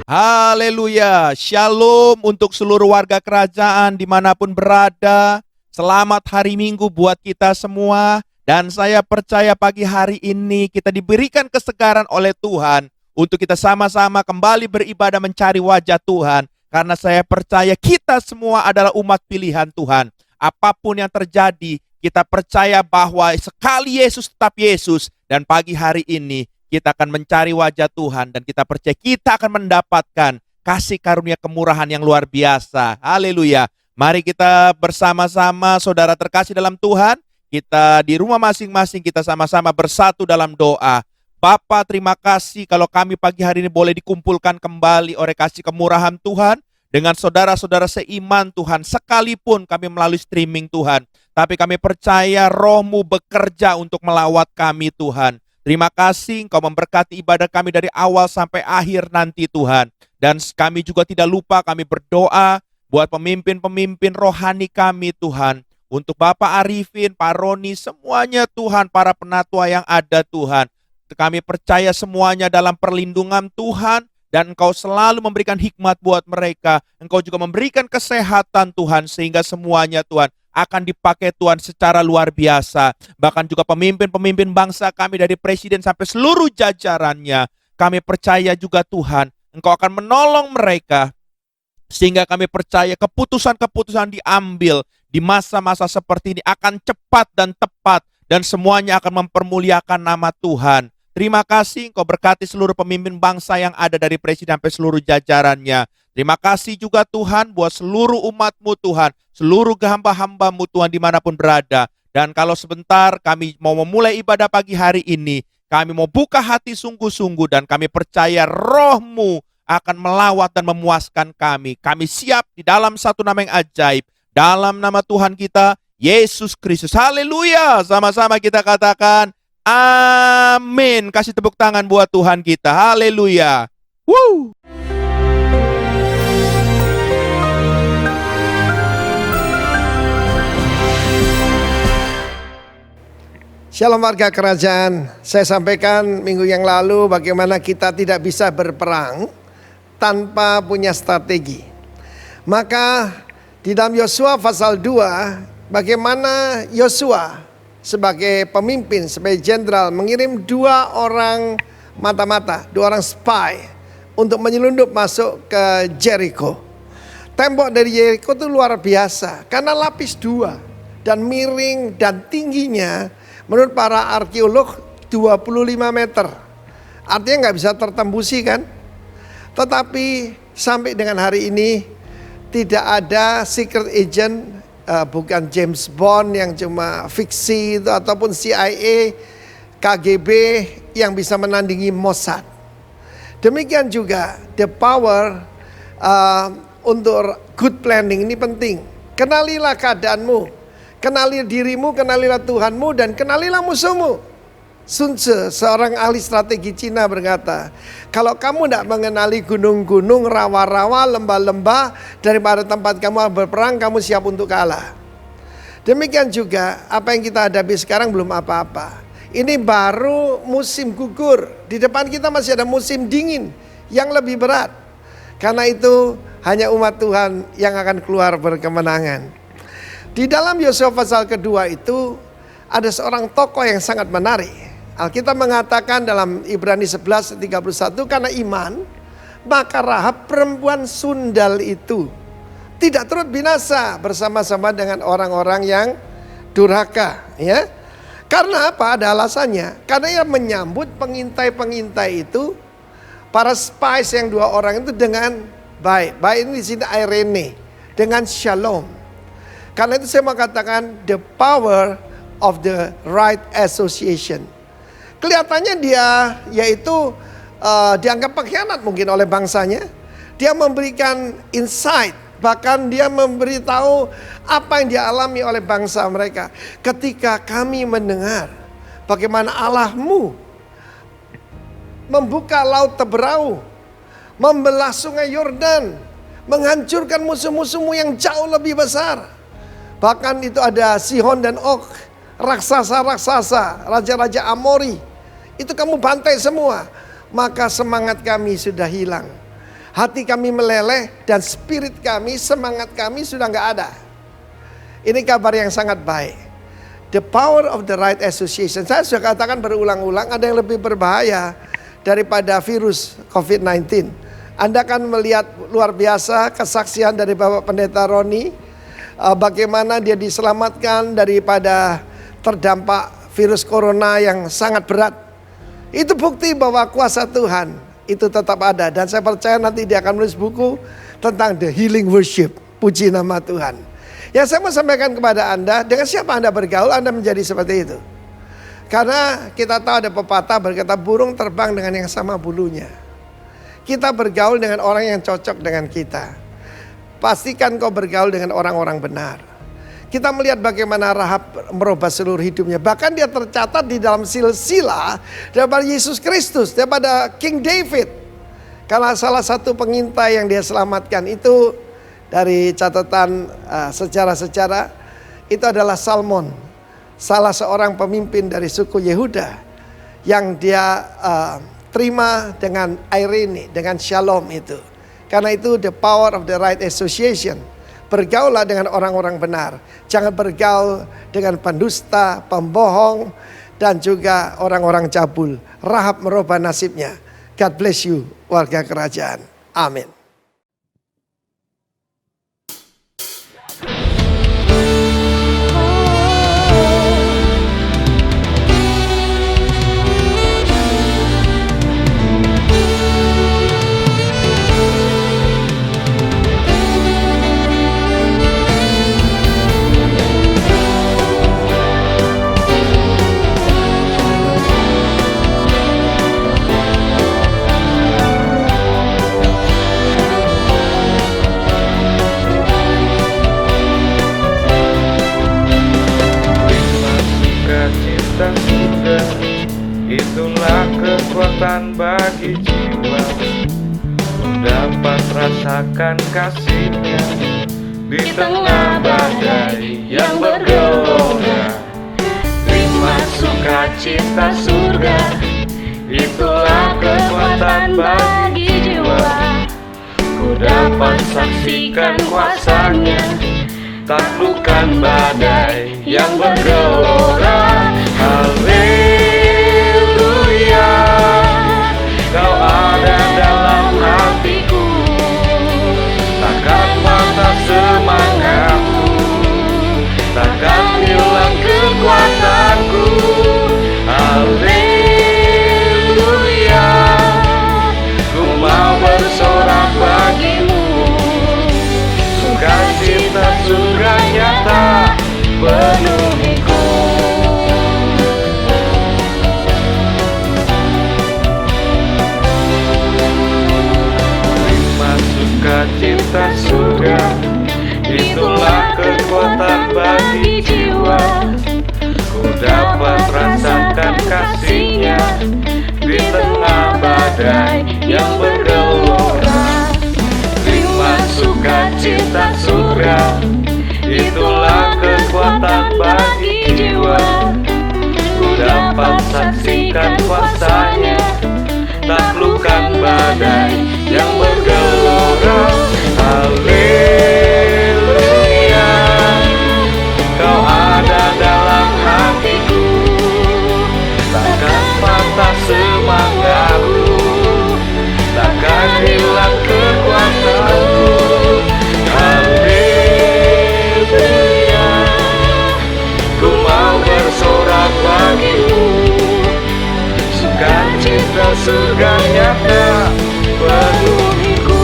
Haleluya, shalom untuk seluruh warga kerajaan dimanapun berada. Selamat hari Minggu buat kita semua. Dan saya percaya pagi hari ini kita diberikan kesegaran oleh Tuhan untuk kita sama-sama kembali beribadah mencari wajah Tuhan. Karena saya percaya kita semua adalah umat pilihan Tuhan. Apapun yang terjadi, kita percaya bahwa sekali Yesus tetap Yesus. Dan pagi hari ini kita akan mencari wajah Tuhan dan kita percaya kita akan mendapatkan kasih karunia kemurahan yang luar biasa. Haleluya. Mari kita bersama-sama saudara terkasih dalam Tuhan. Kita di rumah masing-masing kita sama-sama bersatu dalam doa. Bapa, terima kasih kalau kami pagi hari ini boleh dikumpulkan kembali oleh kasih kemurahan Tuhan dengan saudara-saudara seiman Tuhan, sekalipun kami melalui streaming Tuhan. Tapi kami percaya Roh-Mu bekerja untuk melawat kami Tuhan. Terima kasih Engkau memberkati ibadah kami dari awal sampai akhir nanti Tuhan. Dan kami juga tidak lupa kami berdoa buat pemimpin-pemimpin rohani kami Tuhan. Untuk Bapak Arifin, Pak Roni, semuanya Tuhan, para penatua yang ada Tuhan. Kami percaya semuanya dalam perlindungan Tuhan. Dan Engkau selalu memberikan hikmat buat mereka. Engkau juga memberikan kesehatan Tuhan. Sehingga semuanya Tuhan akan dipakai Tuhan secara luar biasa. Bahkan juga pemimpin-pemimpin bangsa kami dari presiden sampai seluruh jajarannya. Kami percaya juga Tuhan, Engkau akan menolong mereka. Sehingga kami percaya keputusan-keputusan diambil di masa-masa seperti ini akan cepat dan tepat. Dan semuanya akan mempermuliakan nama Tuhan. Terima kasih Engkau berkati seluruh pemimpin bangsa yang ada dari presiden sampai seluruh jajarannya. Terima kasih juga Tuhan buat seluruh umat-Mu Tuhan, seluruh hamba-hamba-Mu Tuhan dimanapun berada. Dan kalau sebentar kami mau memulai ibadah pagi hari ini, kami mau buka hati sungguh-sungguh dan kami percaya Roh-Mu akan melawat dan memuaskan kami. Kami siap di dalam satu nama yang ajaib, dalam nama Tuhan kita, Yesus Kristus. Haleluya, sama-sama kita katakan, amin. Kasih tepuk tangan buat Tuhan kita, haleluya. Woo! Shalom warga kerajaan, saya sampaikan minggu yang lalu bagaimana kita tidak bisa berperang tanpa punya strategi. Maka di dalam Yosua pasal 2, bagaimana Yosua sebagai pemimpin, sebagai jenderal mengirim 2 orang mata-mata, 2 orang spy untuk menyelundup masuk ke Jericho. Tembok dari Jericho itu luar biasa karena lapis 2 dan miring dan tingginya menurut para arkeolog 25 meter. Artinya nggak bisa tertembusi kan? Tetapi sampai dengan hari ini tidak ada secret agent, bukan James Bond yang cuma fiksi itu, ataupun CIA, KGB yang bisa menandingi Mossad. Demikian juga the power untuk good planning ini penting. Kenalilah keadaanmu, kenali dirimu, kenalilah Tuhanmu, dan kenalilah musuhmu. Sun Tzu, seorang ahli strategi Cina berkata, kalau kamu tidak mengenali gunung-gunung, rawa-rawa, lembah-lembah, daripada tempat kamu berperang, kamu siap untuk kalah. Demikian juga apa yang kita hadapi sekarang belum apa-apa. Ini baru musim gugur. Di depan kita masih ada musim dingin yang lebih berat. Karena itu hanya umat Tuhan yang akan keluar berkemenangan. Di dalam Yosua pasal kedua itu ada seorang tokoh yang sangat menarik. Alkitab mengatakan dalam Ibrani 11:31, karena iman maka Rahab perempuan sundal itu tidak turut binasa bersama-sama dengan orang-orang yang durhaka, ya. Karena apa? Ada alasannya. Karena ia menyambut pengintai-pengintai itu, para spies yang 2 orang itu dengan baik. Baik ini di sini Irene, dengan shalom. Karena itu saya mau katakan the power of the right association. Kelihatannya dia yaitu dianggap pengkhianat mungkin oleh bangsanya. Dia memberikan insight, bahkan dia memberitahu apa yang dialami oleh bangsa mereka. Ketika kami mendengar bagaimana Allahmu membuka laut Teberau, membelah sungai Yordan, menghancurkan musuh-musuhmu yang jauh lebih besar. Bahkan itu ada Sihon dan Og, raksasa-raksasa, raja-raja Amori. Itu kamu bantai semua. Maka semangat kami sudah hilang. hati kami meleleh dan spirit kami, semangat kami sudah nggak ada. Ini kabar yang sangat baik. The power of the right association. Saya sudah katakan berulang-ulang, ada yang lebih berbahaya daripada virus COVID-19. Anda akan melihat luar biasa kesaksian dari Bapak Pendeta Roni, bagaimana dia diselamatkan daripada terdampak virus corona yang sangat berat. Itu bukti bahwa kuasa Tuhan itu tetap ada. Dan saya percaya nanti dia akan menulis buku tentang the healing worship. Puji nama Tuhan. Yang saya mau sampaikan kepada Anda, dengan siapa Anda bergaul, Anda menjadi seperti itu. Karena kita tahu ada pepatah berkata burung terbang dengan yang sama bulunya. Kita bergaul dengan orang yang cocok dengan kita. Pastikan kau bergaul dengan orang-orang benar. Kita melihat bagaimana Rahab merubah seluruh hidupnya. Bahkan dia tercatat di dalam silsilah daripada Yesus Kristus, daripada King David. Karena salah satu pengintai yang dia selamatkan itu dari catatan sejarah-sejarah itu adalah Salmon, salah seorang pemimpin dari suku Yehuda yang dia terima dengan irene, dengan shalom itu. Karena itu the power of the right association. Bergaullah dengan orang-orang benar. Jangan bergaul dengan pendusta, pembohong, dan juga orang-orang cabul. Rahab merubah nasibnya. God bless you, warga kerajaan. Amin. Itulah kekuatan bagi jiwa, dapat rasakan kasih-Nya di tengah badai yang bergelora. Terima sukacita surga, itulah kekuatan bagi jiwa. Ku dapat saksikan kuasa-Nya, taklukkan badai yang bergelora. Haleluya, Kau ada dalam hatiku, takkan patah semangatku, takkan hilang kekuatanku. Haleluya, ku mau bersorak bagimu, sukacita surga nyata penuhiku. Sukacita surga, itulah kekuatan bagi jiwa. Ku dapat rasakan kasih-Nya di tengah badai yang bergelora. Terima sukacita surga, itulah kekuatan bagi jiwa. Ku dapat saksikan kuasa-Nya, taklukkan badai yang bergelora. Haleluya, Kau ada dalam hatiku, takkan patah semangatku, takkan hilang kekuatanku. Haleluya, ku mau bersorak bagimu, sukacita surga nyata penuhiku.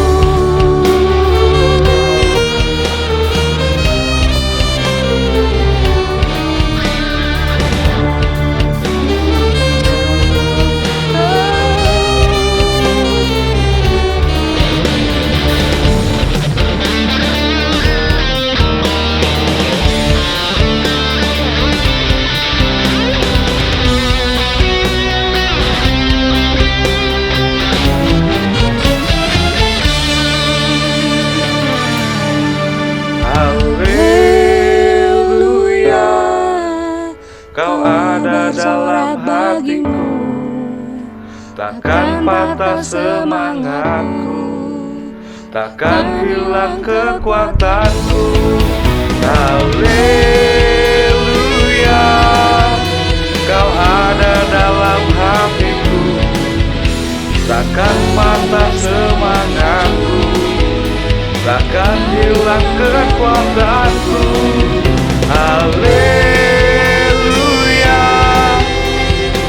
Kau ada dalam hatiku, takkan patah semangatku, takkan hilang kekuatanku. Haleluya, Kau ada dalam hatiku, takkan patah semangatku, takkan hilang kekuatanku. Haleluya,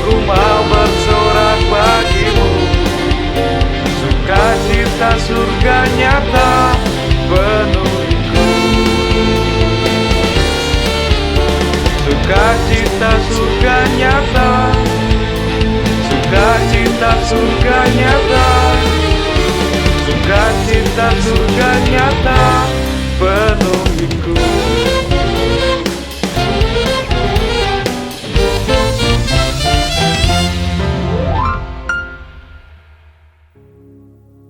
ku mau bersorak bagimu, sukacita surga nyata penuhiku. Sukacita surga nyata, sukacita surga nyata, sukacita surga nyata penuhiku.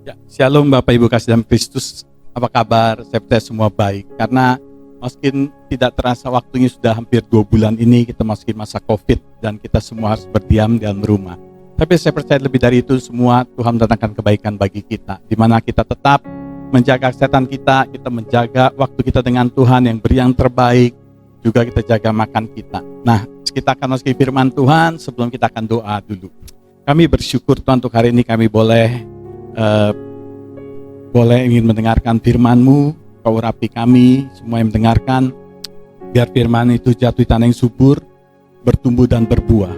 Ya, Shalom Bapak Ibu kasih dalam Kristus. Apa kabar? Saya percaya semua baik. Karena mungkin tidak terasa waktunya sudah hampir 2 bulan ini kita masuki masa COVID dan kita semua harus berdiam di dalam rumah. Tapi saya percaya lebih dari itu semua Tuhan mendatangkan kebaikan bagi kita, di mana kita tetap menjaga kesehatan kita menjaga waktu kita dengan Tuhan yang beri yang terbaik, juga kita jaga makan kita. Nah, kita akan masuki firman Tuhan. Sebelum kita akan doa dulu. Kami bersyukur Tuhan untuk hari ini kami boleh ingin mendengarkan firman-Mu. Kau urapi kami semua yang mendengarkan, biar firman itu jatuh di tanah yang subur, bertumbuh dan berbuah.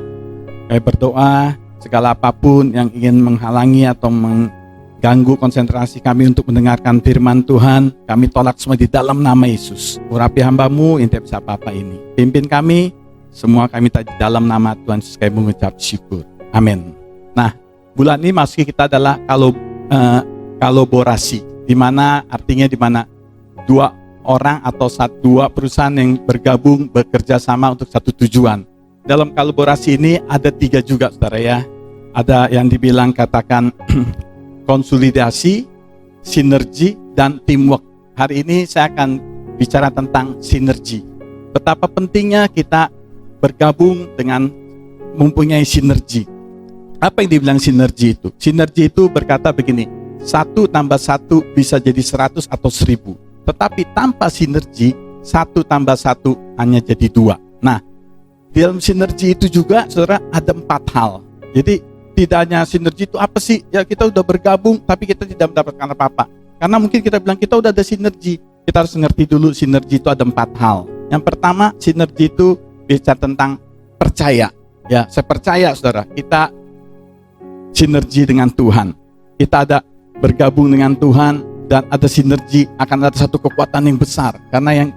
Kami berdoa segala apapun yang ingin menghalangi atau mengganggu konsentrasi kami untuk mendengarkan firman Tuhan, kami tolak semua di dalam nama Yesus. Urapi hamba-Mu yang tidak bisa apa-apa ini. Pimpin kami, semua kami di dalam nama Tuhan Yesus kami mengucap syukur. Amin. Nah, bulan ini masuki kita adalah kolaborasi, di mana artinya di mana 2 orang atau 2 perusahaan yang bergabung bekerja sama untuk satu tujuan. Dalam kolaborasi ini ada 3 juga, saudara ya. Ada yang dibilang katakan konsolidasi, sinergi, dan teamwork. Hari ini saya akan bicara tentang sinergi. Betapa pentingnya kita bergabung dengan mempunyai sinergi. Apa yang dibilang sinergi itu? Sinergi itu berkata begini, 1 tambah 1 bisa jadi 100 atau 1000. Tetapi tanpa sinergi, 1 tambah 1 hanya jadi 2. Nah, di dalam sinergi itu juga, saudara, ada 4 hal. Jadi, tidak hanya sinergi itu apa sih? Ya kita udah bergabung, tapi kita tidak mendapatkan apa-apa. Karena mungkin kita bilang kita udah ada sinergi. Kita harus ngerti dulu sinergi itu ada 4 hal. Yang pertama, sinergi itu bicara tentang percaya. Ya, saya percaya, saudara, kita sinergi dengan Tuhan. Kita ada bergabung dengan Tuhan dan ada sinergi, akan ada satu kekuatan yang besar. Karena yang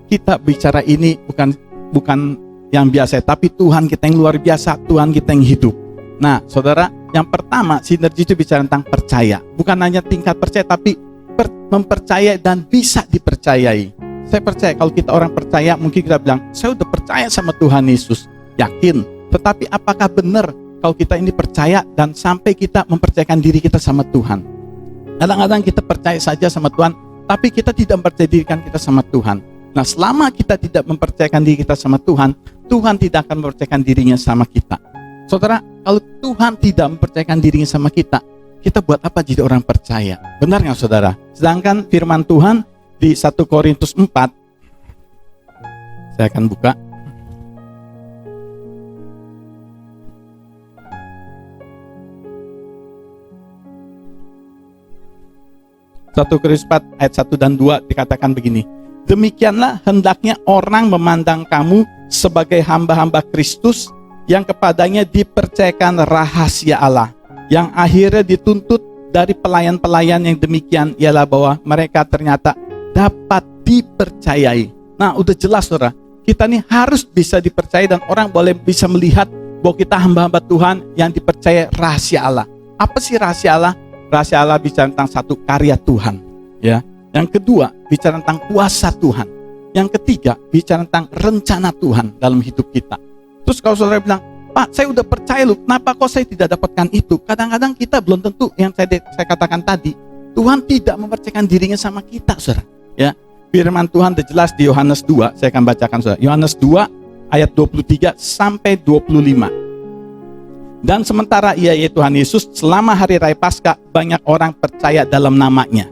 kita bicara ini bukan yang biasa, tapi Tuhan kita yang luar biasa, Tuhan kita yang hidup. Nah, saudara, yang pertama sinergi itu bicara tentang percaya. Bukan hanya tingkat percaya, tapi mempercayai dan bisa dipercayai. Saya percaya kalau kita orang percaya, mungkin kita bilang, saya udah percaya sama Tuhan Yesus, yakin. Tetapi apakah benar kalau kita ini percaya dan sampai kita mempercayakan diri kita sama Tuhan? Kadang-kadang kita percaya saja sama Tuhan, tapi kita tidak mempercayakan kita sama Tuhan. Nah, selama kita tidak mempercayakan diri kita sama Tuhan, Tuhan tidak akan mempercayakan dirinya sama kita. Saudara, kalau Tuhan tidak mempercayakan dirinya sama kita buat apa jadi orang percaya? Benar nggak, saudara? Sedangkan firman Tuhan di 1 Korintus 4, saya akan buka. Korintus 4 ayat 1 dan 2 dikatakan begini. Demikianlah hendaknya orang memandang kamu sebagai hamba-hamba Kristus yang kepadanya dipercayakan rahasia Allah, yang akhirnya dituntut dari pelayan-pelayan yang demikian ialah bahwa mereka ternyata dapat dipercayai. Nah, udah jelas, saudara, kita nih harus bisa dipercaya dan orang boleh bisa melihat bahwa kita hamba-hamba Tuhan yang dipercaya rahasia Allah. Apa sih rahasia Allah? Rahasia Allah bicara tentang satu, karya Tuhan, ya. Yang kedua, bicara tentang kuasa Tuhan. Yang ketiga, bicara tentang rencana Tuhan dalam hidup kita. Terus kalau saudara bilang, Pak, saya udah percaya loh, kenapa kok saya tidak dapatkan itu? Kadang-kadang kita belum tentu yang saya katakan tadi. Tuhan tidak mempercayakan dirinya sama kita, saudara. Ya, firman Tuhan jelas di Yohanes 2, saya akan bacakan, saudara. Yohanes 2 ayat 23 sampai 25. Dan sementara ia, yaitu Tuhan Yesus, selama hari raya Paskah banyak orang percaya dalam namanya.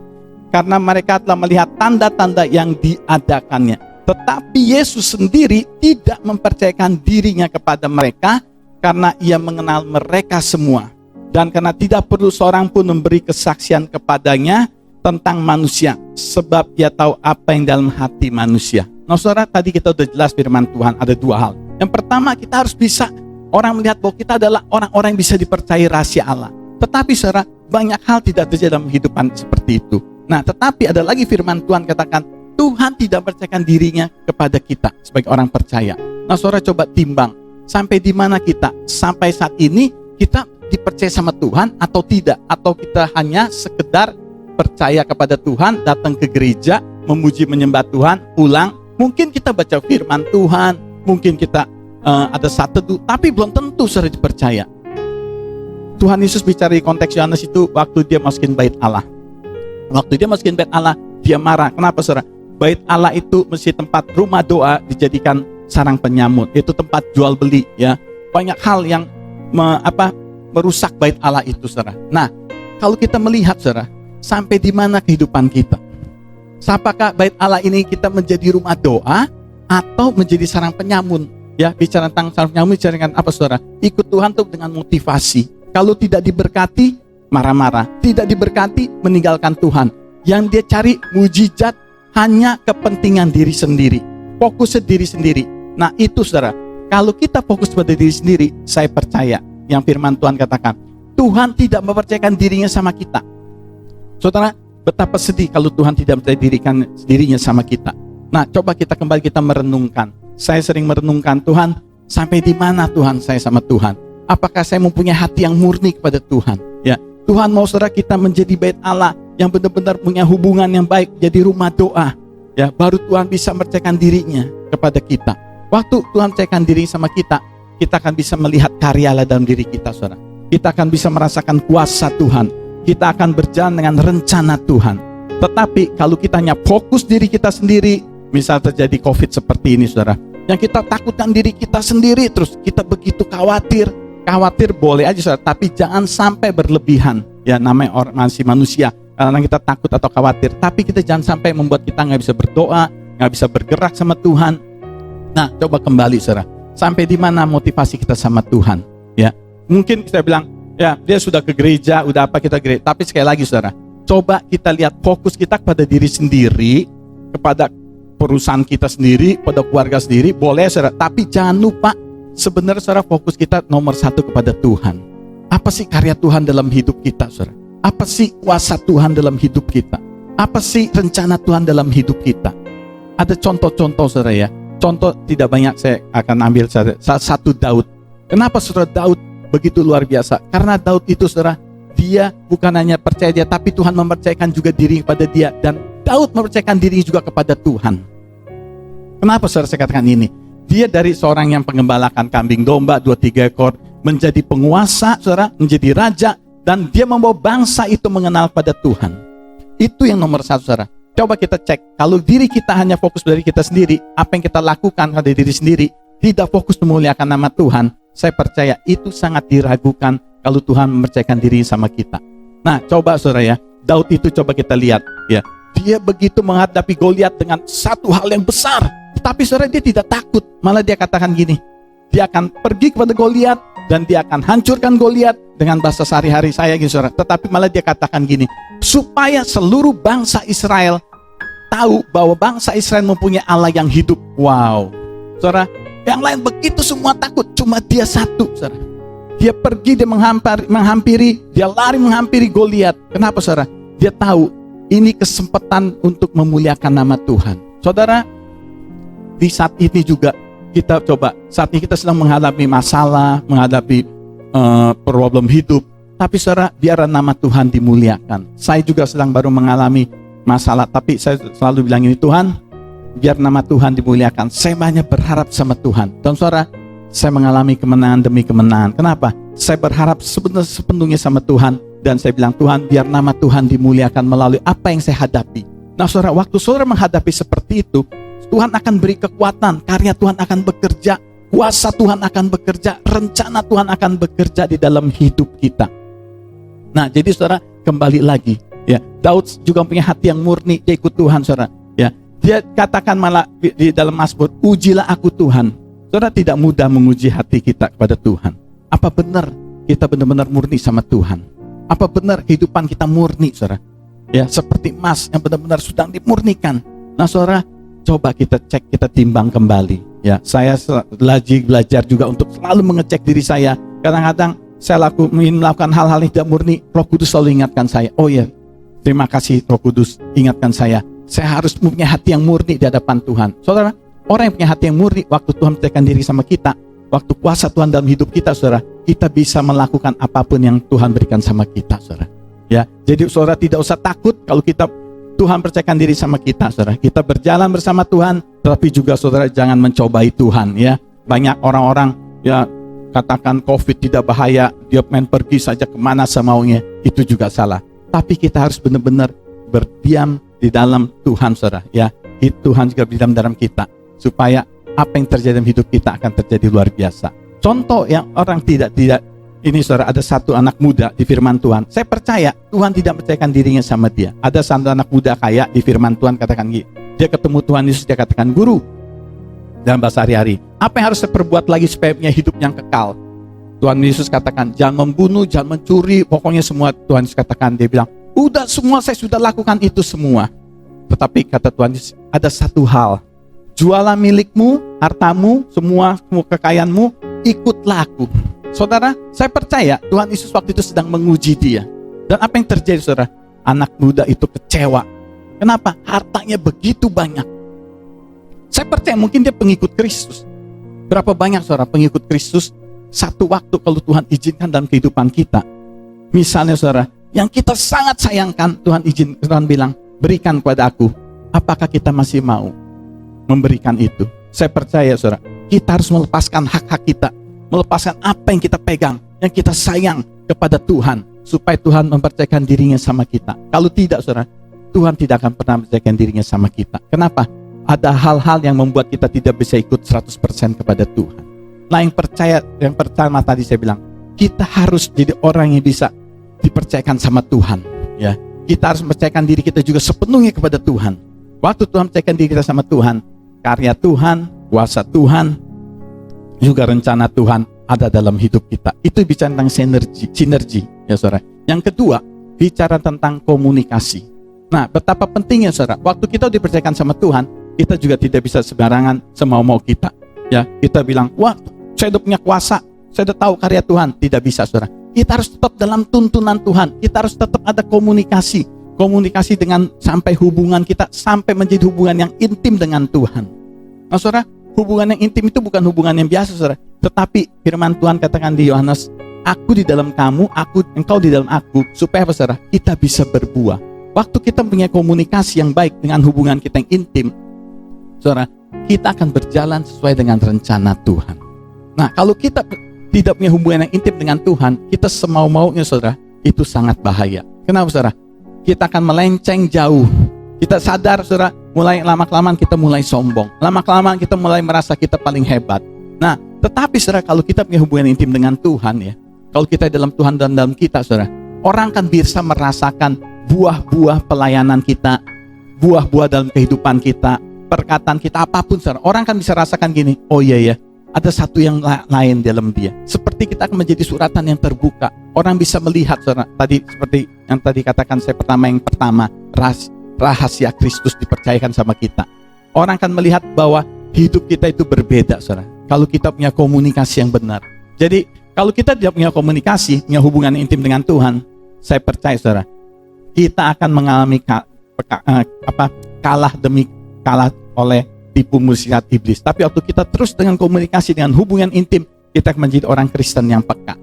karena mereka telah melihat tanda-tanda yang diadakannya. Tetapi Yesus sendiri tidak mempercayakan dirinya kepada mereka karena ia mengenal mereka semua. Dan karena tidak perlu seorang pun memberi kesaksian kepadanya tentang manusia, sebab ia tahu apa yang dalam hati manusia. Nah saudara, tadi kita sudah jelas firman Tuhan, ada dua hal. Yang pertama, kita harus bisa orang melihat bahwa kita adalah orang-orang yang bisa dipercayai rahasia Allah. Tetapi saudara, banyak hal tidak terjadi dalam kehidupan seperti itu. Nah, tetapi ada lagi firman Tuhan katakan, Tuhan tidak percayakan dirinya kepada kita sebagai orang percaya. Nah, saudara coba timbang, sampai di mana kita? Sampai saat ini kita dipercaya sama Tuhan atau tidak? Atau kita hanya sekedar percaya kepada Tuhan, datang ke gereja, memuji menyembah Tuhan, pulang. Mungkin kita baca firman Tuhan, mungkin kita ada saat teduh, tapi belum tentu saudara dipercaya. Tuhan Yesus bicara di konteks Yohanes itu waktu dia masukin bait Allah. Waktu dia masukin bait Allah, dia marah. Kenapa saudara? Bait Allah itu mesti tempat rumah doa dijadikan sarang penyamun. Itu tempat jual beli ya. Banyak hal yang merusak bait Allah itu saudara. Nah, kalau kita melihat saudara, sampai di mana kehidupan kita? Apakah bait Allah ini kita menjadi rumah doa atau menjadi sarang penyamun? Ya, bicara tentang sarang penyamun, bicara dengan apa saudara? Ikut Tuhan tuh dengan motivasi. Kalau tidak diberkati, marah-marah. Tidak diberkati, meninggalkan Tuhan. Yang dia cari mujizat hanya kepentingan diri sendiri. Fokus diri sendiri. Nah itu saudara, kalau kita fokus pada diri sendiri, saya percaya yang firman Tuhan katakan, Tuhan tidak mempercayakan dirinya sama kita. Saudara, betapa sedih kalau Tuhan tidak mempercayakan dirinya sama kita. Nah coba kita kembali kita merenungkan. Saya sering merenungkan, Tuhan, sampai di mana Tuhan saya sama Tuhan? Apakah saya mempunyai hati yang murni kepada Tuhan? Ya, Tuhan mau saudara kita menjadi bait Allah yang benar-benar punya hubungan yang baik, jadi rumah doa. Ya, baru Tuhan bisa mempercayakan dirinya kepada kita. Waktu Tuhan percayakan diri sama kita akan bisa melihat karya Allah dalam diri kita, saudara. Kita akan bisa merasakan kuasa Tuhan. Kita akan berjalan dengan rencana Tuhan. Tetapi kalau kita hanya fokus diri kita sendiri, misal terjadi COVID seperti ini, saudara, yang kita takutkan diri kita sendiri, terus kita begitu khawatir boleh aja saudara, tapi jangan sampai berlebihan. Ya namanya orang masih manusia, karena kita takut atau khawatir, tapi kita jangan sampai membuat kita nggak bisa berdoa, nggak bisa bergerak sama Tuhan. Nah coba kembali saudara, sampai di mana motivasi kita sama Tuhan? Ya mungkin kita bilang, ya dia sudah ke gereja, udah apa kita gereja, tapi sekali lagi saudara, coba kita lihat fokus kita kepada diri sendiri, kepada perusahaan kita sendiri, pada keluarga sendiri, boleh saudara, tapi jangan lupa sebenarnya saudara fokus kita nomor satu kepada Tuhan. Apa sih karya Tuhan dalam hidup kita saudara? Apa sih kuasa Tuhan dalam hidup kita? Apa sih rencana Tuhan dalam hidup kita? Ada contoh-contoh saudara ya. Contoh tidak banyak, saya akan ambil salah satu Daud. Kenapa saudara Daud begitu luar biasa? Karena Daud itu saudara, dia bukan hanya percaya dia, tapi Tuhan mempercayakan juga diri kepada dia. Dan Daud mempercayakan diri juga kepada Tuhan. Kenapa saudara saya katakan ini? Dia dari seorang yang pengembalakan kambing domba 2-3 ekor menjadi penguasa, saudara, menjadi raja, dan dia membawa bangsa itu mengenal pada Tuhan. Itu yang nomor satu, saudara. Coba kita cek, kalau diri kita hanya fokus dari kita sendiri, apa yang kita lakukan pada diri sendiri, tidak fokus memuliakan nama Tuhan, saya percaya itu sangat diragukan kalau Tuhan mempercayakan diri sama kita. Nah, coba saudara ya, Daud itu coba kita lihat, ya, dia begitu menghadapi Goliat dengan satu hal yang besar. Tapi saudara dia tidak takut, malah dia katakan gini, dia akan pergi kepada Goliat dan dia akan hancurkan Goliat dengan bahasa sehari-hari saya gitu saudara. Tetapi malah dia katakan gini, supaya seluruh bangsa Israel tahu bahwa bangsa Israel mempunyai Allah yang hidup. Wow, saudara, yang lain begitu semua takut, cuma dia satu, saudara. Dia pergi, dia menghampiri, dia lari menghampiri Goliat. Kenapa saudara? Dia tahu ini kesempatan untuk memuliakan nama Tuhan. Saudara, di saat ini juga kita coba, saat ini kita sedang menghadapi masalah, menghadapi problem hidup, tapi saudara, biar nama Tuhan dimuliakan. Saya juga sedang baru mengalami masalah, tapi saya selalu bilang ini, Tuhan, biar nama Tuhan dimuliakan. Saya banyak berharap sama Tuhan. Dan saudara, saya mengalami kemenangan demi kemenangan. Kenapa? Saya berharap sepenuhnya sama Tuhan, dan saya bilang, Tuhan, biar nama Tuhan dimuliakan melalui apa yang saya hadapi. Nah saudara, waktu saudara menghadapi seperti itu, Tuhan akan beri kekuatan, karya Tuhan akan bekerja, kuasa Tuhan akan bekerja, rencana Tuhan akan bekerja di dalam hidup kita. Nah jadi saudara, kembali lagi, Ya, Daud juga punya hati yang murni, dia ikut Tuhan, saudara. Ya, dia katakan malah di dalam Mazmur, ujilah aku Tuhan. Saudara, tidak mudah menguji hati kita kepada Tuhan. Apa benar kita benar-benar murni sama Tuhan? Apa benar kehidupan kita murni, saudara? Ya, seperti emas yang benar-benar sedang dimurnikan. Nah, saudara, coba kita cek, kita timbang kembali. Ya, saya belajar juga untuk selalu mengecek diri saya. Kadang-kadang saya melakukan hal-hal yang tidak murni, Roh Kudus selalu ingatkan saya, oh ya, terima kasih Roh Kudus, ingatkan saya harus punya hati yang murni di hadapan Tuhan. Saudara, orang yang punya hati yang murni, waktu Tuhan percayakan diri sama kita, waktu kuasa Tuhan dalam hidup kita, saudara, kita bisa melakukan apapun yang Tuhan berikan sama kita, saudara. Ya, jadi saudara tidak usah takut kalau Tuhan percayakan diri sama kita, saudara. Kita berjalan bersama Tuhan, tetapi juga saudara jangan mencobai Tuhan, ya. Banyak orang-orang ya katakan COVID tidak bahaya, dia main pergi saja kemana semaunya, itu juga salah. Tapi kita harus benar-benar berdiam di dalam Tuhan, saudara. Ya, Tuhan juga berdiam dalam kita, supaya apa yang terjadi dalam hidup kita akan terjadi luar biasa. Contoh yang orang tidak ini, saudara, ada satu anak muda di firman Tuhan. Saya percaya Tuhan tidak percayakan dirinya sama dia. Ada satu anak muda kaya di firman Tuhan katakan gini, dia ketemu Tuhan Yesus, dia katakan, guru, dalam bahasa hari-hari, apa yang harus saya perbuat lagi supaya punya hidup yang kekal? Tuhan Yesus katakan, jangan membunuh, jangan mencuri, pokoknya semua Tuhan Yesus katakan. Dia bilang, udah semua saya sudah lakukan itu semua. Tetapi kata Tuhan Yesus, ada satu hal, jualah milikmu, hartamu, semua kekayaanmu, ikutlah aku. Saudara, saya percaya Tuhan Yesus waktu itu sedang menguji dia. Dan apa yang terjadi, saudara? Anak muda itu kecewa. Kenapa? Hartanya begitu banyak. Saya percaya mungkin dia pengikut Kristus. Berapa banyak, saudara, pengikut Kristus satu waktu kalau Tuhan izinkan dalam kehidupan kita. Misalnya, saudara, yang kita sangat sayangkan, Tuhan bilang, berikan kepada aku. Apakah kita masih mau memberikan itu? Saya percaya, saudara, kita harus melepaskan hak-hak kita, melepaskan apa yang kita pegang, yang kita sayang kepada Tuhan, supaya Tuhan mempercayakan dirinya sama kita. Kalau tidak, saudara, Tuhan tidak akan pernah mempercayakan dirinya sama kita. Kenapa? Ada hal-hal yang membuat kita tidak bisa ikut 100% kepada Tuhan. Nah, yang pertama tadi saya bilang, kita harus jadi orang yang bisa dipercayakan sama Tuhan. Ya, kita harus mempercayakan diri kita juga sepenuhnya kepada Tuhan. Waktu Tuhan percayakan diri kita sama Tuhan, karya Tuhan, kuasa Tuhan, juga rencana Tuhan ada dalam hidup kita. Itu bicara tentang sinergi, ya saudara. Yang kedua, bicara tentang komunikasi. Nah, betapa pentingnya, saudara, waktu kita dipercayakan sama Tuhan, kita juga tidak bisa sembarangan semau-mau kita. Ya, kita bilang, wah, saya udah punya kuasa, saya udah tahu karya Tuhan. Tidak bisa, saudara. Kita harus tetap dalam tuntunan Tuhan. Kita harus tetap ada komunikasi dengan sampai hubungan kita sampai menjadi hubungan yang intim dengan Tuhan. Nah, saudara, hubungan yang intim itu bukan hubungan yang biasa, saudara. Tetapi firman Tuhan katakan di Yohanes, aku di dalam kamu, engkau di dalam aku, supaya apa, saudara? Kita bisa berbuah. Waktu kita punya komunikasi yang baik dengan hubungan kita yang intim, saudara, kita akan berjalan sesuai dengan rencana Tuhan. Nah, kalau kita tidak punya hubungan yang intim dengan Tuhan, kita semau-maunya, saudara, itu sangat bahaya. Kenapa, saudara? Kita akan melenceng jauh. Kita sadar, saudara, mulai lama-kelamaan kita mulai sombong. Lama-kelamaan kita mulai merasa kita paling hebat. Nah, tetapi, saudara, kalau kita punya hubungan intim dengan Tuhan, ya, kalau kita dalam Tuhan dan dalam kita, saudara, orang kan bisa merasakan buah-buah pelayanan kita, buah-buah dalam kehidupan kita, perkataan kita, apapun, saudara. Orang kan bisa rasakan gini, oh iya ya, ada satu yang lain dalam dia. Seperti kita akan menjadi suratan yang terbuka. Orang bisa melihat, saudara, tadi seperti yang tadi katakan saya pertama, rahasia Kristus dipercayakan sama kita. Orang akan melihat bahwa hidup kita itu berbeda, saudara, kalau kita punya komunikasi yang benar. Jadi, kalau kita tidak punya komunikasi, punya hubungan intim dengan Tuhan, saya percaya, saudara, kita akan mengalami kalah oleh tipu muslihat iblis. Tapi waktu kita terus dengan komunikasi, dengan hubungan intim, kita akan menjadi orang Kristen yang peka.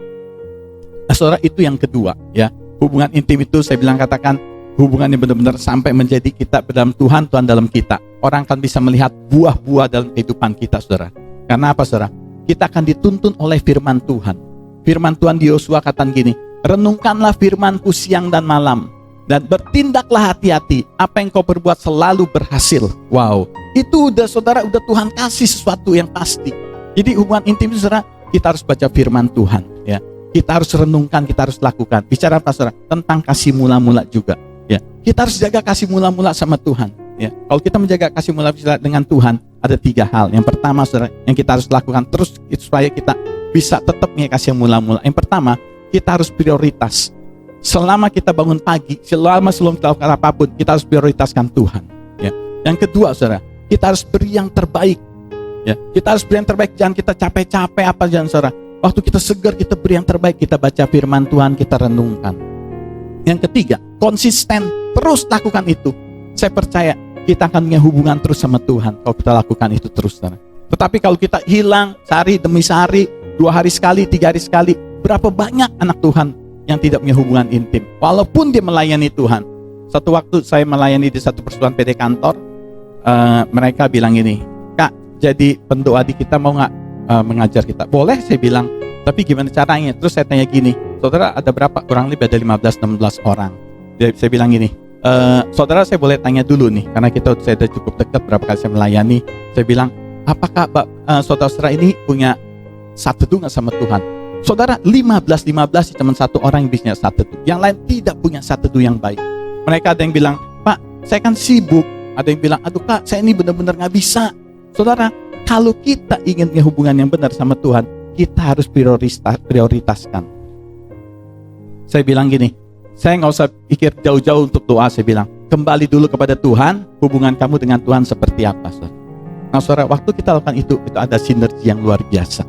Nah, saudara, itu yang kedua, ya. Hubungan intim itu saya bilang katakan hubungan yang benar-benar sampai menjadi kita dalam Tuhan, Tuhan dalam kita. Orang akan bisa melihat buah-buah dalam kehidupan kita, saudara. Karena apa, saudara? Kita akan dituntun oleh firman Tuhan. Firman Tuhan di Yosua katakan gini, renungkanlah firman-Ku siang dan malam, dan bertindaklah hati-hati, apa yang kau perbuat selalu berhasil. Wow, itu udah, saudara, udah Tuhan kasih sesuatu yang pasti. Jadi hubungan intim itu, saudara, kita harus baca firman Tuhan, ya. Kita harus renungkan, kita harus lakukan. Bicara apa, saudara? Tentang kasih mula-mula juga. Ya, kita harus jaga kasih mula-mula sama Tuhan. Ya, kalau kita menjaga kasih mula-mula dengan Tuhan, ada 3 hal. Yang pertama, saudara, yang kita harus lakukan terus supaya kita bisa tetap punya kasih mula-mula. Yang pertama, kita harus prioritas. Selama kita bangun pagi, selama sebelum kita lakukan apapun, kita harus prioritaskan Tuhan. Ya. Yang kedua, saudara, kita harus beri yang terbaik. Ya, kita harus beri yang terbaik. Jangan kita capek-capek apa jangan, saudara. Waktu kita segar, kita beri yang terbaik. Kita baca firman Tuhan, kita renungkan. Yang ketiga, konsisten, terus lakukan itu. Saya percaya kita akan punya hubungan terus sama Tuhan kalau kita lakukan itu terus, saudara. Tetapi kalau kita hilang sehari demi sehari, 2 hari sekali, 3 hari sekali, berapa banyak anak Tuhan yang tidak punya hubungan intim, walaupun dia melayani Tuhan. Satu waktu saya melayani di satu persekutuan PD kantor, mereka bilang ini, Kak, jadi pendoa di kita mau nggak mengajar kita? Boleh, saya bilang. Tapi gimana caranya? Terus saya tanya gini, saudara ada berapa? Kurang lebih ada 15-16 orang. Saya bilang gini, saudara saya boleh tanya dulu nih, karena saya sudah cukup dekat berapa kali saya melayani. Saya bilang, apakah saudara-saudara ini punya satu teduh nggak sama Tuhan? Saudara, 15 cuma 1 orang yang bisa satu teduh. Yang lain tidak punya satu teduh yang baik. Mereka ada yang bilang, Pak, saya kan sibuk. Ada yang bilang, aduh Kak, saya ini benar-benar nggak bisa. Saudara, kalau kita ingin punya hubungan yang benar sama Tuhan, kita harus prioritaskan. Saya bilang gini, saya nggak usah pikir jauh-jauh untuk doa. Saya bilang, kembali dulu kepada Tuhan. Hubungan kamu dengan Tuhan seperti apa, saudara? Nah, saudara, waktu kita lakukan itu ada sinergi yang luar biasa.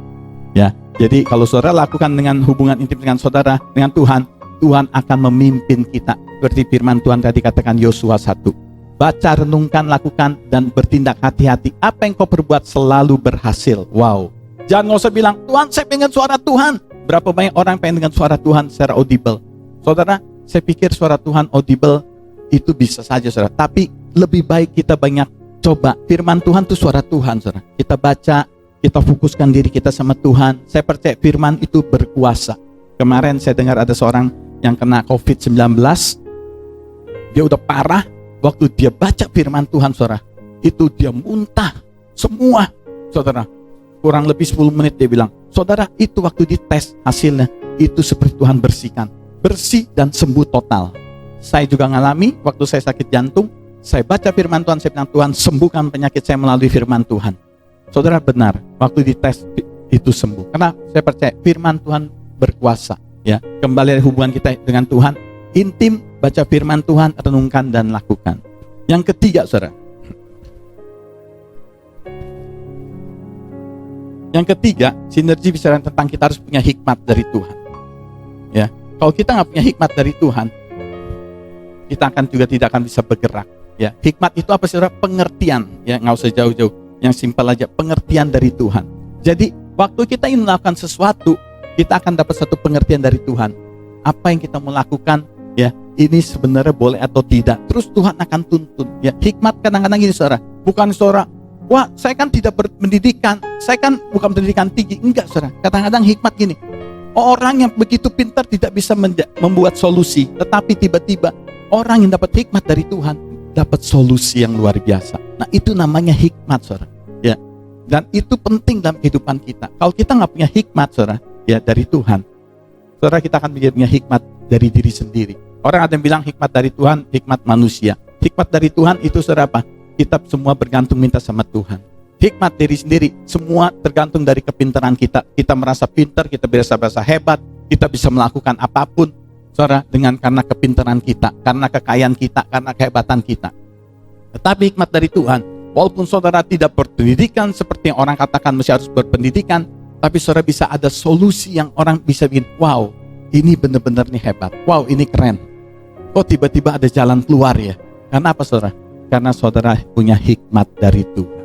Ya, jadi kalau saudara lakukan dengan hubungan intim dengan saudara, dengan Tuhan, Tuhan akan memimpin kita. Seperti firman Tuhan tadi katakan Yosua 1. Baca, renungkan, lakukan, dan bertindak hati-hati. Apa yang kau perbuat selalu berhasil. Wow. Jangan nggak usah bilang, Tuhan saya pengen suara Tuhan. Berapa banyak orang pengen dengan suara Tuhan secara audible. Saudara, saya pikir suara Tuhan audible itu bisa saja, saudara. Tapi lebih baik kita banyak coba. Firman Tuhan itu suara Tuhan, saudara. Kita baca, kita fokuskan diri kita sama Tuhan. Saya percaya firman itu berkuasa. Kemarin saya dengar ada seorang yang kena COVID-19. Dia udah parah. Waktu dia baca firman Tuhan, saudara, itu dia muntah semua, saudara. Kurang lebih 10 menit dia bilang, saudara, itu waktu dites hasilnya itu seperti Tuhan bersihkan, bersih dan sembuh total. Saya juga ngalami waktu saya sakit jantung, saya baca firman Tuhan, saya bilang, Tuhan sembuhkan penyakit saya melalui firman Tuhan. Saudara, benar, waktu dites itu sembuh. Karena saya percaya firman Tuhan berkuasa. Ya, kembali hubungan kita dengan Tuhan, intim, baca firman Tuhan, renungkan dan lakukan. Yang ketiga, saudara. Yang ketiga, sinergi bicara tentang kita harus punya hikmat dari Tuhan. Ya, kalau kita nggak punya hikmat dari Tuhan, kita akan juga tidak akan bisa bergerak. Ya, hikmat itu apa, saudara? Pengertian. Ya, nggak usah jauh-jauh. Yang simpel aja, pengertian dari Tuhan. Jadi, waktu kita ingin melakukan sesuatu, kita akan dapat satu pengertian dari Tuhan. Apa yang kita mau lakukan, ya, ini sebenarnya boleh atau tidak. Terus Tuhan akan tuntun. Ya, hikmat kadang-kadang gini, saudara. Bukan saudara, wah, saya kan tidak berpendidikan, saya kan bukan pendidikan tinggi. Enggak, saudara. Kadang-kadang hikmat gini. Orang yang begitu pintar tidak bisa membuat solusi, tetapi tiba-tiba orang yang dapat hikmat dari Tuhan dapat solusi yang luar biasa. Nah, itu namanya hikmat, saudara. Ya, dan itu penting dalam kehidupan kita. Kalau kita nggak punya hikmat, saudara, ya dari Tuhan, saudara, kita akan punya hikmat dari diri sendiri. Orang ada yang bilang hikmat dari Tuhan, hikmat manusia. Hikmat dari Tuhan itu, saudara, apa? Kita semua bergantung minta sama Tuhan. Hikmat diri sendiri, semua tergantung dari kepintaran kita. Kita merasa pintar, kita merasa hebat, kita bisa melakukan apapun, saudara, karena kepintaran kita, karena kekayaan kita, karena kehebatan kita. Tetapi hikmat dari Tuhan, walaupun saudara tidak berpendidikan seperti yang orang katakan mesti harus berpendidikan, tapi saudara bisa ada solusi yang orang bisa bikin, wow, ini benar-benar nih hebat, wow, ini keren. Kok tiba-tiba ada jalan keluar ya? Karena apa, saudara? Karena saudara punya hikmat dari Tuhan.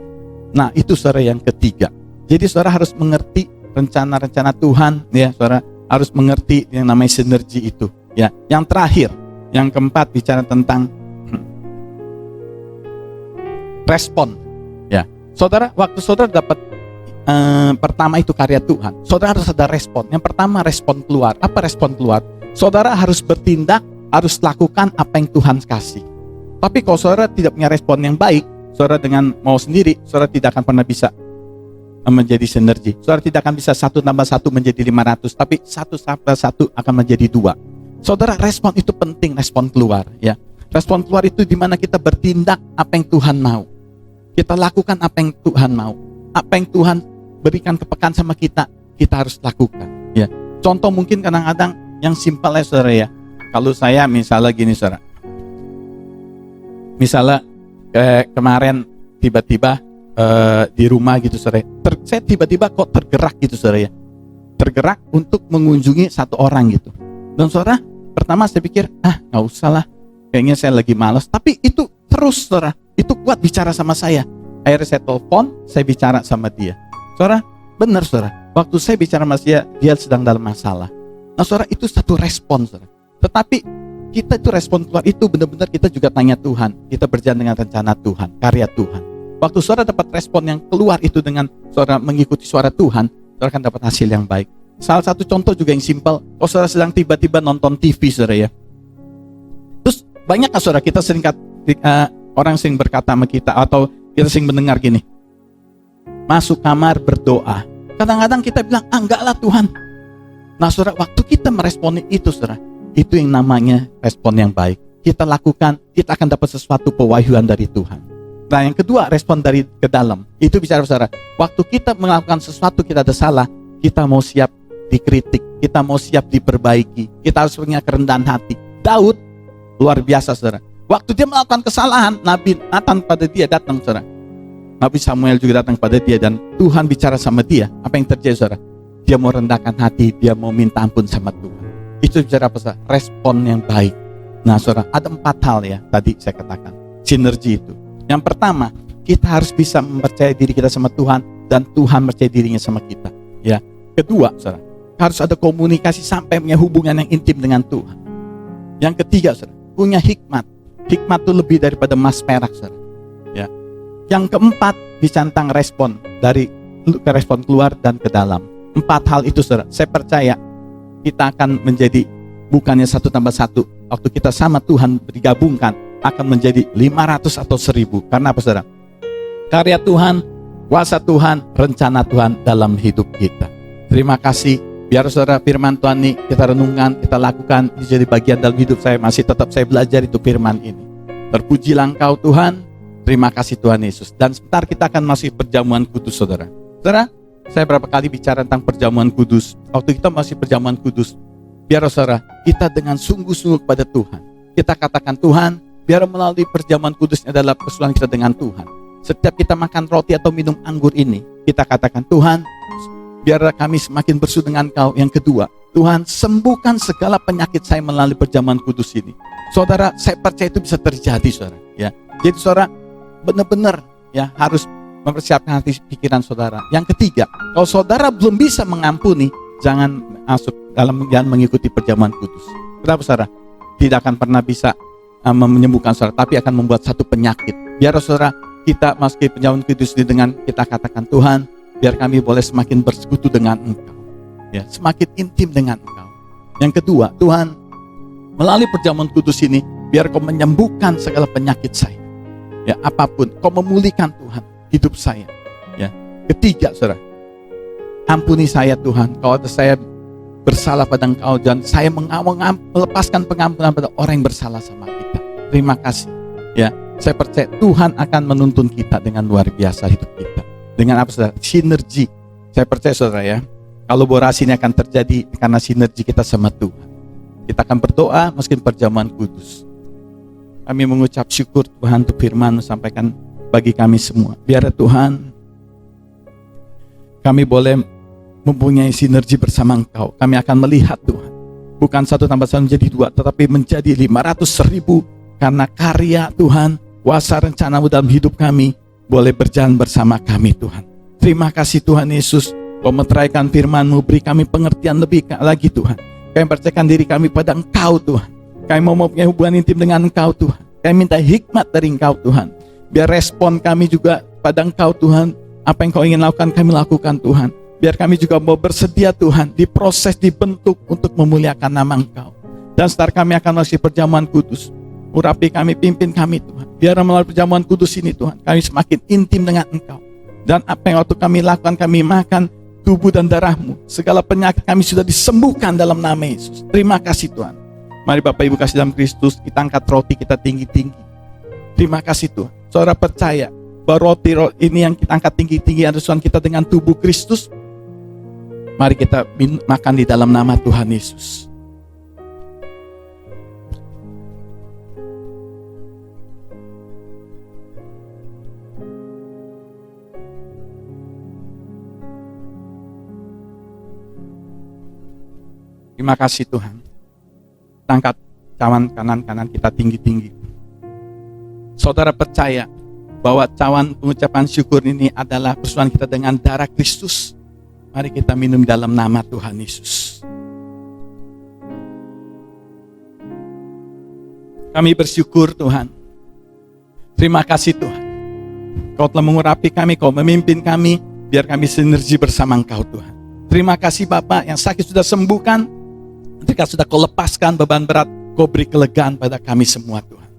Nah, itu saudara yang ketiga. Jadi saudara harus mengerti rencana-rencana Tuhan, ya, saudara harus mengerti yang namanya sinergi itu, ya. Yang terakhir, yang keempat bicara tentang respon, ya. Saudara, waktu saudara dapat pertama itu karya Tuhan, saudara harus ada respon. Yang pertama, respon keluar. Apa respon keluar? Saudara harus bertindak, harus lakukan apa yang Tuhan kasih. Tapi kalau saudara tidak punya respon yang baik, saudara dengan mau sendiri, saudara tidak akan pernah bisa menjadi sinergi. Saudara tidak akan bisa 1 tambah 1 menjadi 500, tapi 1 tambah 1 akan menjadi 2. Saudara, respon itu penting, respon keluar, ya. Respon keluar itu di mana kita bertindak apa yang Tuhan mau. Kita lakukan apa yang Tuhan mau. Apa yang Tuhan berikan kepekaan sama kita, kita harus lakukan. Ya, contoh mungkin kadang-kadang yang simpel ya saudara ya. Kalau saya misalnya gini saudara, misalnya kemarin tiba-tiba di rumah gitu saudara, saya tiba-tiba kok tergerak gitu saudara ya, tergerak untuk mengunjungi satu orang gitu. Dan saudara, pertama saya pikir nggak usah lah, kayaknya saya lagi malas. Tapi itu terus saudara, itu kuat bicara sama saya. Akhirnya saya telepon, saya bicara sama dia. Saudara, benar saudara, waktu saya bicara sama dia sedang dalam masalah. Nah saudara, itu satu respon saudara. Tetapi kita itu respon keluar itu benar-benar kita juga tanya Tuhan. Kita berjalan dengan rencana Tuhan, karya Tuhan. Waktu saudara dapat respon yang keluar itu dengan saudara mengikuti suara Tuhan, saudara akan dapat hasil yang baik. Salah satu contoh juga yang simpel, kalau saudara sedang tiba-tiba nonton TV saudara ya. Terus banyak saudara kita sering orang sering berkata sama kita atau kita sering mendengar gini, masuk kamar berdoa. Kadang-kadang kita bilang, enggak lah Tuhan. Nah saudara, waktu kita meresponi itu saudara, itu yang namanya respon yang baik. Kita lakukan, kita akan dapat sesuatu pewahyuan dari Tuhan. Nah yang kedua, respon dari ke dalam. Itu bicara saudara, waktu kita melakukan sesuatu kita ada salah, kita mau siap dikritik, kita mau siap diperbaiki, kita harus punya kerendahan hati. Daud, luar biasa saudara. Waktu dia melakukan kesalahan, Nabi Nathan pada dia datang saudara. Nabi Samuel juga datang pada dia dan Tuhan bicara sama dia. Apa yang terjadi saudara? Dia mau rendahkan hati, dia mau minta ampun sama Tuhan. Itu bicara apa saudara? Respon yang baik. Nah saudara, ada 4 hal ya tadi saya katakan, sinergi itu. Yang pertama, kita harus bisa mempercayai diri kita sama Tuhan dan Tuhan percaya dirinya sama kita. Ya. Kedua, saudara, harus ada komunikasi sampai punya hubungan yang intim dengan Tuhan. Yang ketiga, saudara, punya hikmat. Hikmat itu lebih daripada emas perak, saudara. Ya. Yang keempat, dicantang respon dari respon keluar dan ke dalam. 4 hal itu, saudara, saya percaya kita akan menjadi bukannya 1 tambah 1. Waktu kita sama Tuhan digabungkan akan menjadi 500 atau 1000. Karena apa saudara? Karya Tuhan, kuasa Tuhan, rencana Tuhan dalam hidup kita. Terima kasih. Biar saudara firman Tuhan ini kita renungkan, kita lakukan, ini jadi bagian dalam hidup saya. Masih tetap saya belajar itu firman ini. Terpujilah Engkau Tuhan. Terima kasih Tuhan Yesus. Dan sebentar kita akan masih perjamuan kudus saudara. Saudara, saya berapa kali bicara tentang perjamuan kudus. Waktu kita masih perjamuan kudus, biar saudara, kita dengan sungguh-sungguh kepada Tuhan. Kita katakan Tuhan, biar melalui perjamuan kudusnya adalah persekutuan kita dengan Tuhan. Setiap kita makan roti atau minum anggur ini, kita katakan Tuhan, biar kami semakin bersatu dengan Engkau. Yang kedua, Tuhan sembuhkan segala penyakit saya melalui perjamuan kudus ini. Saudara, saya percaya itu bisa terjadi saudara. Ya, jadi saudara benar-benar ya harus mempersiapkan hati pikiran saudara. Yang ketiga, kalau saudara belum bisa mengampuni, jangan masuk dalam jangan mengikuti perjamuan kudus. Kenapa saudara? Tidak akan pernah bisa menyembuhkan saudara, tapi akan membuat satu penyakit. Biar saudara kita masuki perjamuan kudus ini dengan kita katakan Tuhan, biar kami boleh semakin bersekutu dengan Engkau, ya, semakin intim dengan Engkau. Yang kedua, Tuhan, melalui perjamuan kudus ini, biar Kau menyembuhkan segala penyakit saya, ya, apapun, Kau memulihkan Tuhan hidup saya, ya. Ketiga, saudara, ampuni saya Tuhan, kalau ada saya bersalah pada Engkau dan saya melepaskan pengampunan pada orang yang bersalah sama kita. Terima kasih. Ya, saya percaya Tuhan akan menuntun kita dengan luar biasa hidup kita. Dengan apa saudara? Sinergi. Saya percaya saudara ya, kolaborasi ini akan terjadi karena sinergi kita sama Tuhan. Kita akan berdoa meskipun perjamuan kudus. Kami mengucap syukur Tuhan untuk firman sampaikan bagi kami semua. Biar Tuhan kami boleh mempunyai sinergi bersama Engkau. Kami akan melihat Tuhan, bukan 1 tambah 1 menjadi 2, tetapi menjadi 500.000 karena karya Tuhan, kuasa rencana-Mu dalam hidup kami boleh berjalan bersama kami Tuhan. Terima kasih Tuhan Yesus, Kau meteraikan firman-Mu, beri kami pengertian lebih lagi Tuhan. Kami percayakan diri kami pada Engkau Tuhan. Kami mau mempunyai hubungan intim dengan Engkau Tuhan. Kami minta hikmat dari Engkau Tuhan. Biar respon kami juga pada Engkau Tuhan. Apa yang Kau ingin lakukan, kami lakukan Tuhan. Biar kami juga mau bersedia Tuhan, diproses, dibentuk untuk memuliakan nama Engkau. Dan setelah kami akan masih perjamuan kudus, urapi kami, pimpin kami Tuhan. Biar melalui perjamuan kudus ini Tuhan, kami semakin intim dengan Engkau. Dan apa yang waktu kami lakukan, kami makan tubuh dan darah-Mu. Segala penyakit kami sudah disembuhkan dalam nama Yesus. Terima kasih Tuhan. Mari Bapak Ibu kasih dalam Kristus, kita angkat roti kita tinggi-tinggi. Terima kasih Tuhan. Saudara percaya bahwa roti ini yang kita angkat tinggi-tinggi adalah Tuhan kita dengan tubuh Kristus. Mari kita makan di dalam nama Tuhan Yesus. Terima kasih Tuhan. Kita angkat cawan kanan-kanan kita tinggi-tinggi. Saudara percaya bahwa cawan pengucapan syukur ini adalah persekutuan kita dengan darah Kristus. Mari kita minum dalam nama Tuhan Yesus. Kami bersyukur Tuhan. Terima kasih Tuhan. Kau telah mengurapi kami, Kau memimpin kami, biar kami sinergi bersama Engkau Tuhan. Terima kasih Bapak yang sakit sudah sembuhkan. Ketika sudah Kau lepaskan beban berat, Kau beri kelegaan pada kami semua Tuhan.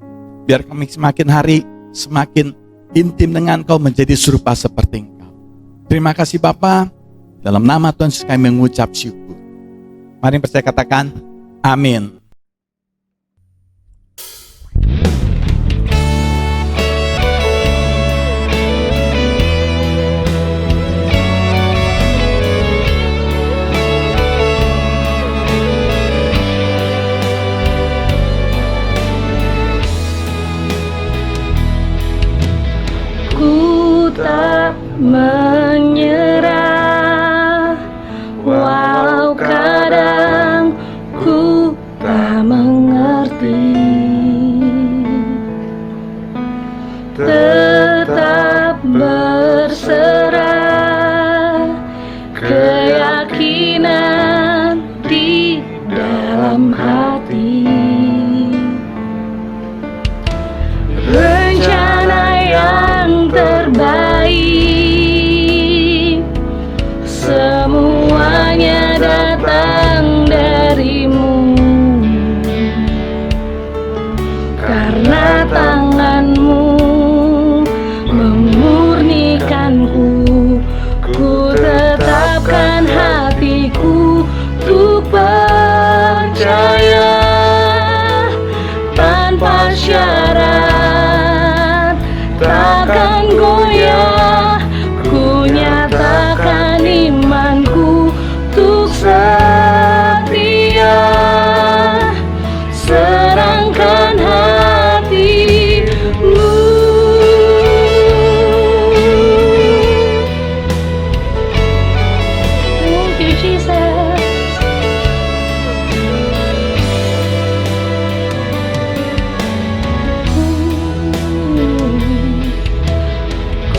Biar kami semakin hari semakin intim dengan Kau, menjadi serupa seperti Engkau. Terima kasih Bapa. Dalam nama Tuhan Yesus kami mengucap syukur. Mari percaya katakan amin. Tak menyerah, walau kadang ku tak mengerti. Tetap berserah, keyakinan di dalam hati. Rencana yang terbaik, semuanya datang darimu. Karena tanganmu memurnikanku, ku tetapkan hatiku untuk percaya tanpa syarat. Takkan goyah, ku nyatakan imanku untuk setia. Serahkan hatimu. Thank you Jesus.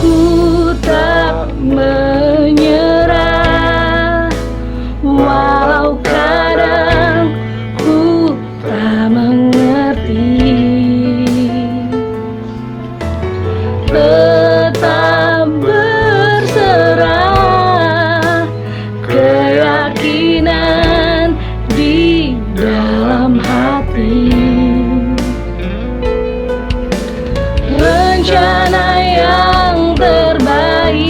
Ku tak menyerah, walau kadang ku tak mengerti. Tetap berserah, keyakinan di dalam hati. Rencana yang terbaik,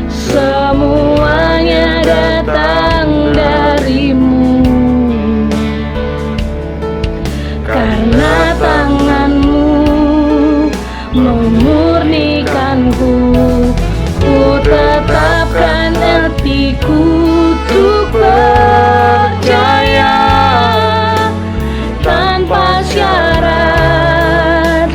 semuanya datang darimu. Karena tanganmu memurnikanku, ku tetapkan hatiku untuk percaya tanpa syarat.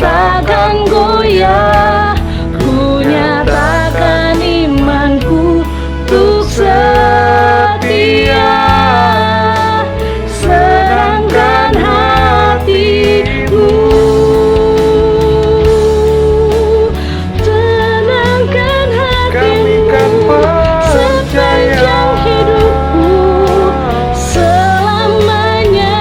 Takkan goyah, ku nyatakan imanku untuk setia. Serahkan hatimu. Tenangkan Kami kan hatimu percaya sepanjang hidupku, selamanya.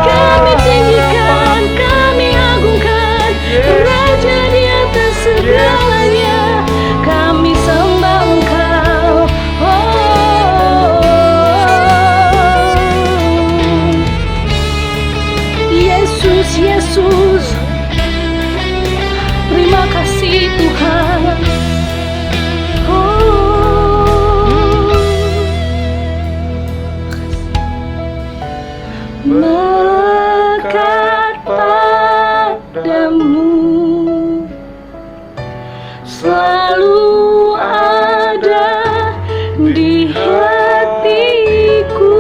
Kami tinggikan, kami agungkan Raja di atas segalanya. Kami sembah Engkau, Yesus, Yesus. Terima kasih Tuhan. Oh. melekat padamu, selalu ada di hatiku,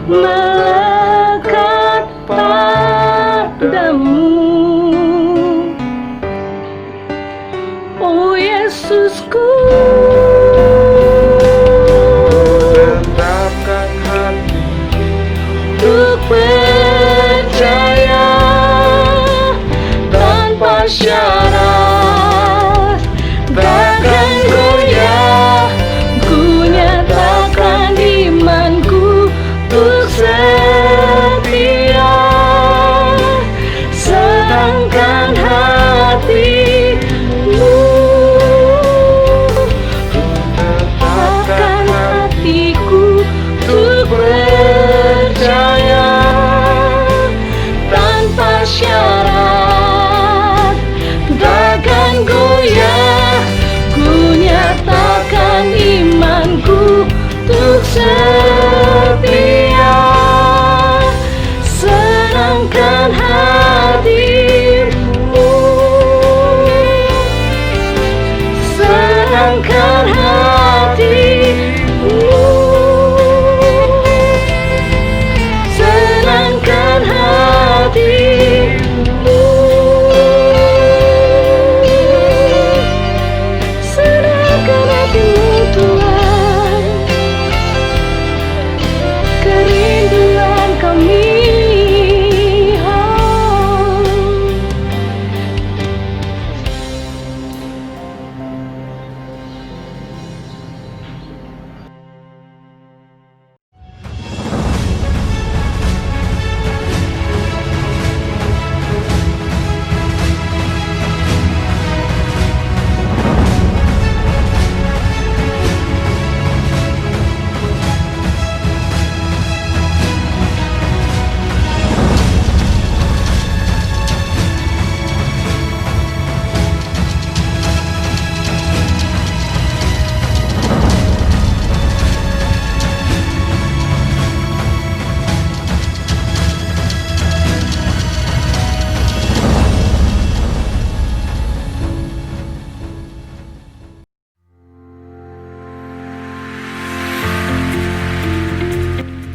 melekat padamu. Oh Yesusku, Tetapkan hati untuk percaya tanpa syarat, takkan goyah, ku nyatakan imanku untuk setia, senangkan hatimu, tetapkan hatiku untuk percaya tanpa syarat, takkan goyah, ku nyatakan imanku untuk setia, senangkan hatimu, senangkan hatimu, senangkan hatimu, senangkan hatimu Tuhan, kerinduan kami.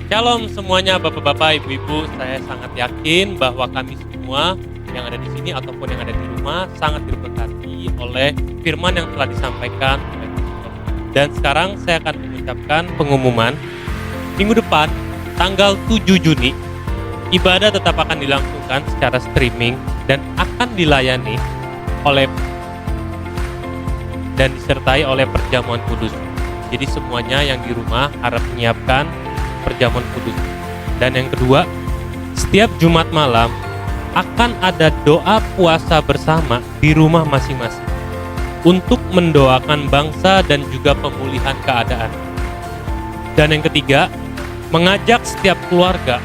Shalom semuanya Bapak-bapak, Ibu-ibu, saya sangat yakin bahwa kami semua yang ada di sini ataupun yang ada di rumah sangat diberkati oleh firman yang telah disampaikan oleh Pastor. Dan sekarang saya akan mengucapkan pengumuman. Minggu depan, tanggal 7 Juni, ibadah tetap akan dilangsungkan secara streaming dan akan dilayani oleh dan disertai oleh perjamuan kudus. Jadi semuanya yang di rumah harap menyiapkan perjamuan kudus. Dan yang kedua, setiap Jumat malam akan ada doa puasa bersama di rumah masing-masing untuk mendoakan bangsa dan juga pemulihan keadaan. Dan yang ketiga, mengajak setiap keluarga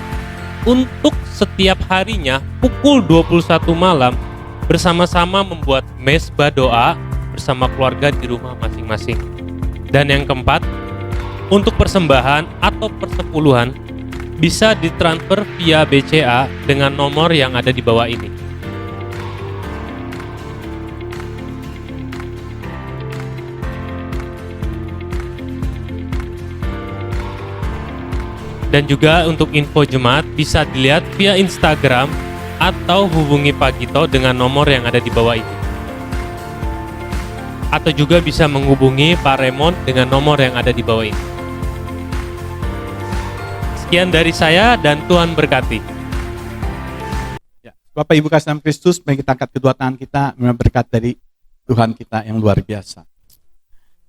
untuk setiap harinya pukul 21 malam bersama-sama membuat mezbah doa bersama keluarga di rumah masing-masing. Dan yang keempat, untuk persembahan atau persepuluhan bisa ditransfer via BCA dengan nomor yang ada di bawah ini. Dan juga untuk info jemaat bisa dilihat via Instagram atau hubungi Pak Gito dengan nomor yang ada di bawah ini. Atau juga bisa menghubungi Pak Raymond dengan nomor yang ada di bawah ini. Sekian dari saya dan Tuhan berkati. Ya, Bapak Ibu kasih dalam Kristus, mari kita angkat kedua tangan kita, memang berkat dari Tuhan kita yang luar biasa.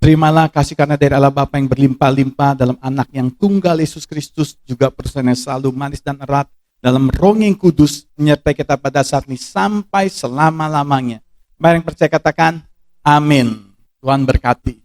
Terimalah kasih karena dari Allah Bapa yang berlimpah-limpah dalam anak yang tunggal Yesus Kristus, juga perusahaan yang selalu manis dan erat dalam Roh yang Kudus menyertai kita pada saat ini sampai selama-lamanya. Mari yang percaya katakan, amin. Tuhan berkati.